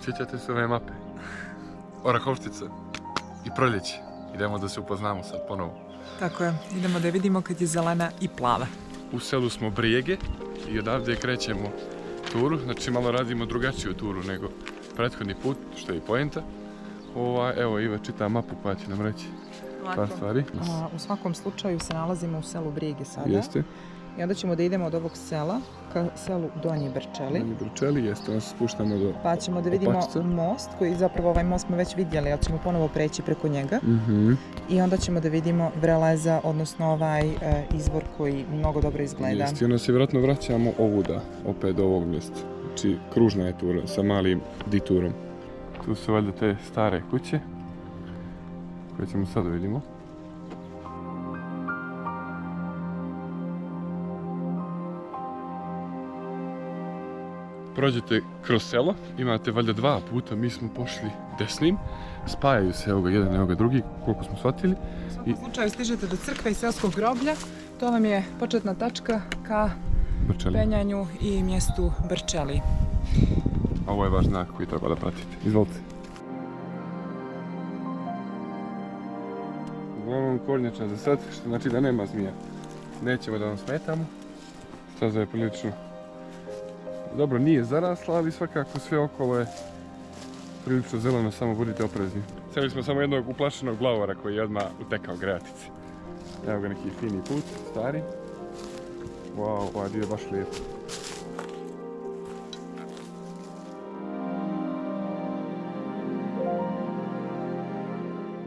Sjećate se ove mape? Orahovštica i proljeće. Idemo da se upoznamo sad ponovo. Tako je, idemo da je vidimo kad je zelena i plava. U selu smo Brijege i odavde krećemo turu, znači malo radimo drugačiju turu nego prethodni put, što je i poenta. Evo Iva čita mapu pa će nam reći par stvari. U svakom slučaju se nalazimo u selu Brijege sada. Jeste. I onda ćemo da idemo od ovog sela ka selu Donji Brčeli. Donji Brčeli, jeste, onda se spuštamo do Pa ćemo da vidimo Opačice. most, koji zapravo ovaj most smo već vidjeli, ali ćemo ponovo preći preko njega. I onda ćemo da vidimo Vreleza, odnosno ovaj izvor koji mnogo dobro izgleda. Jeste, i onda se vjerojatno vraćamo ovuda, opet do ovog mjesta. Znači, kružna je tura sa malim diturom. Tu su valjda te stare kuće, koje ćemo sad vidimo. Prođete kroz selo, imate valjda dva puta, mi smo pošli desnim, spajaju se evo ga jedan, evo ga drugi, koliko smo shvatili. U svakom slučaju stižete do crkve i selskog groblja, to vam je početna tačka ka Brčeli. penjanju i mjestu Brčeli. Ovo je vaš znak koji treba da pratite. Izvolite. Uglavnom kornjača za sad, što znači da nema zmija. Nećemo da vam smetamo. Staza je prilično... Dobro, nije zarasla, ali svakako sve okolo je prilično zeleno, samo budite oprezni. Seli smo samo jednog uplašenog glavora koji je odmah utekao grejatice. Evo ga neki fini put, stari. Wow, ovaj dio je baš lijep.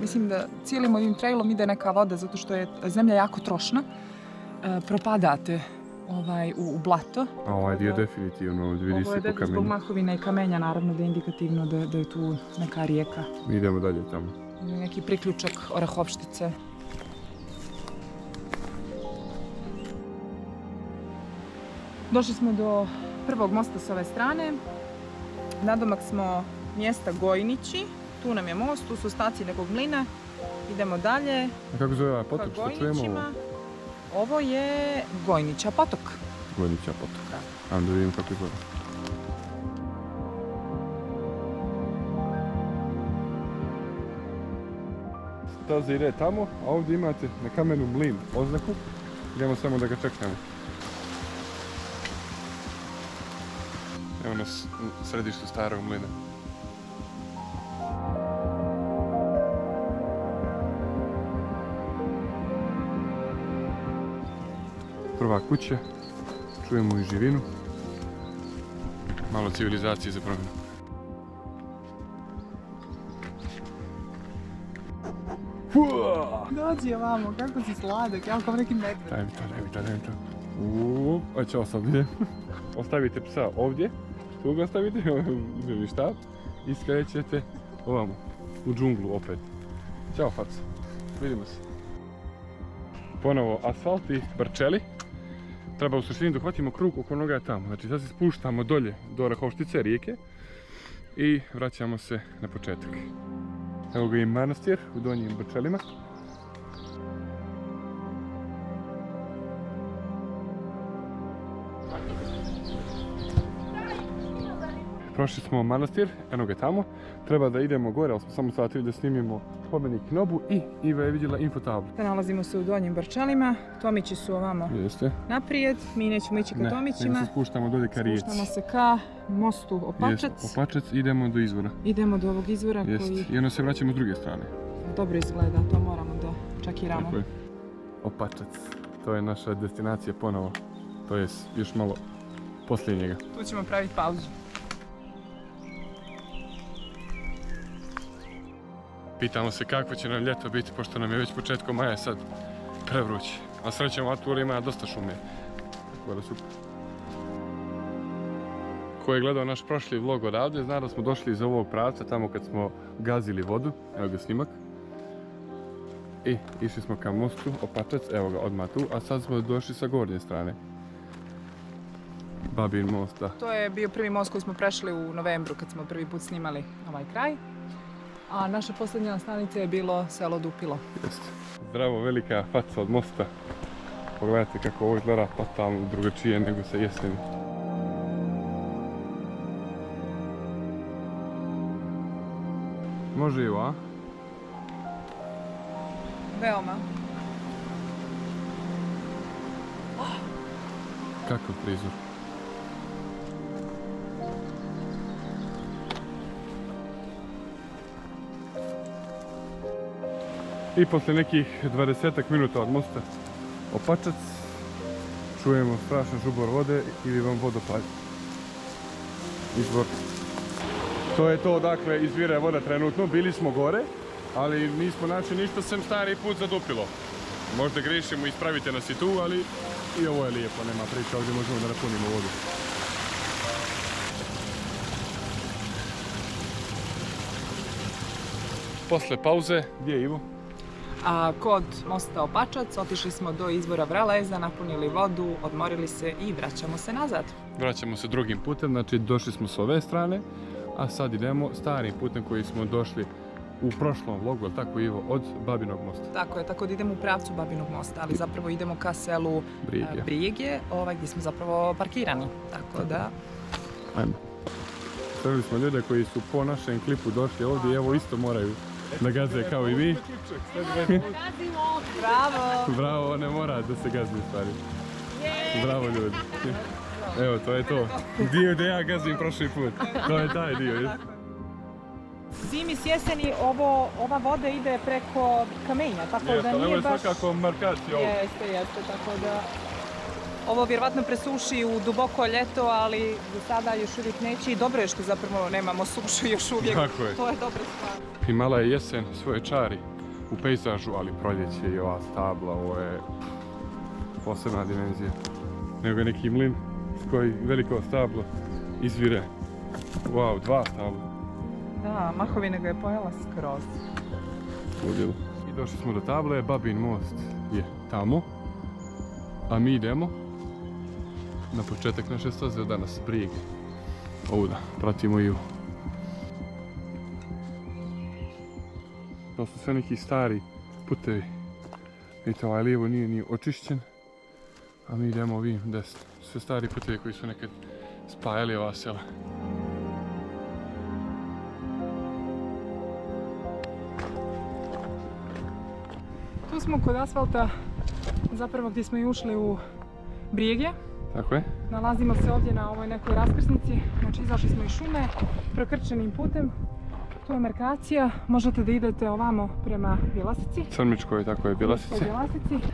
Mislim da cijelim ovim trailom ide neka voda zato što je zemlja jako trošna. Propadate u blato. A ovaj dio definitivno vidi se po Zbog kamenju. mahovina i kamenja, naravno da je indikativno da je tu neka rijeka. Mi idemo dalje tamo. Neki priključak Orahovštice. Došli smo do prvog mosta s ove strane. Nadomak smo mjesta Gojnići. Tu nam je most, tu su ostaci nekog mlina. Idemo dalje. A kako zove ovaj potok što čujemo ovo? Ovo je Gojnića potok. Gojnića potok. Ajmo da vidimo kako izgleda. Staza ide tamo, a ovdje imate na kamenu mlin oznaku. Idemo samo da ga čekamo. Evo nas u središtu starog mlina. Prva kuća, čujemo i živinu. Malo civilizacije za promjenu. Dođi ovamo, kako si sladak, ja kao neki medved. Daj mi to. Hoće ostaviti. Ostavite psa ovdje, tu ga ostavite, uzeli štap i skrećete ovamo, u džunglu opet. Ćao faca, vidimo se. Ponovo asfalt i Brčeli. Treba u suštini da uhvatimo krug oko noga tamo. Znači sad se spuštamo dolje do Orahovštice, rijeke i vraćamo se na početak. Evo ga i manastir u Donjim Brčelima. Prošli smo manastir, eno ga tamo. Treba da idemo gore, ali smo samo satili da snimimo spomenik Nobu i Iva je vidjela infotablu. Nalazimo se u Donjim Brčelima, Tomići su ovamo Jeste. naprijed, mi nećemo ići ka Tomićima. Ne, se spuštamo dolje ka rijeci. Spuštamo se ka mostu Opačac. Jeste, Opačac, idemo do izvora. Idemo do ovog izvora Jeste. koji I onda se vraćamo s druge strane. dobro izgleda, to moramo da čekiramo. Tako je. Opačac, to je naša destinacija ponovo. To je još malo poslije njega. Tu ćemo praviti pauzu. Pitamo se kakvo će nam ljeto biti, pošto nam je već početkom maja sad prevruće. A srećom, Atura ima dosta šume. Tako da super. Ko je gledao naš prošli vlog odavde, zna da smo došli iz ovog pravca, tamo kad smo gazili vodu. Evo ga snimak. I išli smo ka mostu Opačac, evo ga odmah tu, a sad smo došli sa gornje strane. Babin most, da. To je bio prvi most koji smo prešli u novembru kad smo prvi put snimali ovaj kraj. A naša posljednja stanica je bilo selo Dupilo. Jeste. Zdravo, velika faca od mosta. Pogledajte kako ovo izgleda totalno drugačije nego sa jeseni. Može i ovo, a? Veoma. Kakav prizor. I posle nekih 20 minuta od mosta Opačac čujemo strašan žubor vode ili vam vodopad. Izvor. To je to, dakle, izvire voda trenutno. Bili smo gore, ali nismo našli ništa sem stari put zadupilo. Možda grešimo, ispravite nas i tu, ali i ovo je lijepo, nema priča, ovdje možemo da napunimo vodu. Posle pauze, gdje je Ivo? A kod mosta Opačac otišli smo do izvora Vreleza, napunili vodu, odmorili se i vraćamo se nazad. Vraćamo se drugim putem, znači došli smo s ove strane, a sad idemo starim putem koji smo došli u prošlom vlogu, je li tako Ivo, od Babinog mosta? Tako je, tako da idemo u pravcu Babinog mosta, ali zapravo idemo ka selu Brijege, gdje smo zapravo parkirani, tako da... Ajmo. Stavili smo ljude koji su po našem klipu došli ovdje i evo isto moraju da gaze kao i vi. Bravo! Bravo, ne mora da se gazi u stvari. Bravo ljudi. Evo, to je to. Dio gdje ja gazim prošli put. To je taj dio, jes? Zimi s jeseni ova voda ide preko kamenja, tako da Jeste, nije ovo je baš... svakako markacija ovo. Jeste, tako da... Ovo vjerovatno presuši u duboko ljeto, ali do sada još uvijek neće i dobro je što zapravo nemamo sušu još uvijek. Tako je. To je dobra stvar. Imala je jesen svoje čari u pejzažu, ali proljeće i ova stabla, ovo je posebna dimenzija. Nego je neki mlin s koji veliko stablo izvire. Wow, 2 stabla. Da, mahovina ga je pojela skroz. Ludilo. I došli smo do table, Babin most je tamo, a mi idemo na početak naše staze od danas, Brijege. Ovuda, pratimo Ivu. To su sve neki stari putevi. Vidite, ovaj lijevo nije ni očišćen, a mi idemo ovim desno. Sve stari putevi koji su nekad spajali ova sela. Tu smo kod asfalta, zapravo gdje smo i ušli u Brijege. Tako je. Nalazimo se ovdje na ovoj nekoj raskrsnici, znači izašli smo iz šume, prokrčenim putem. Tu je markacija, možete da idete ovamo prema Bjelasici. Crmičkoj, tako je, Bjelasici.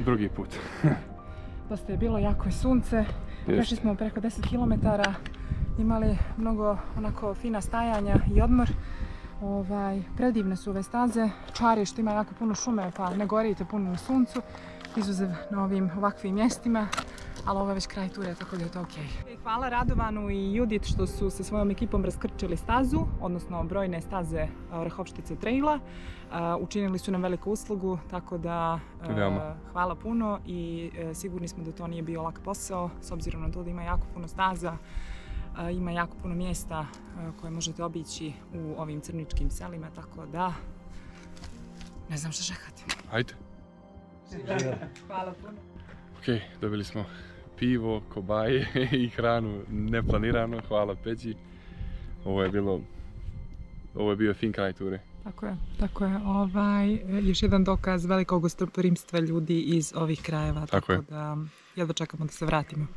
Drugi put. Dosta je bilo, jako je sunce. Prešli smo preko 10 km, imali mnogo onako fina stajanja i odmor. Predivne su ove staze, čari što ima jako puno šume pa ne gorite puno na suncu, izuzev na ovim ovakvim mjestima, ali ovo je već kraj ture, tako da je to ok. Hvala Radovanu i Judit što su sa svojom ekipom raskrčili stazu, odnosno brojne staze Orahovštice traila. Učinili su nam veliku uslugu, tako da hvala puno i sigurni smo da to nije bio lak posao, s obzirom na to da ima jako puno staza. Ima jako puno mjesta koje možete obići u ovim crničkim selima, tako da ne znam što čekati. Ajde. Hvala puno. Ok, dobili smo pivo, kobaje i hranu neplanirano, hvala Peđi. Ovo je bio fin kraj ture. Tako je. Još jedan dokaz velikog gostoprimstva ljudi iz ovih krajeva, tako da jedva čekamo da se vratimo.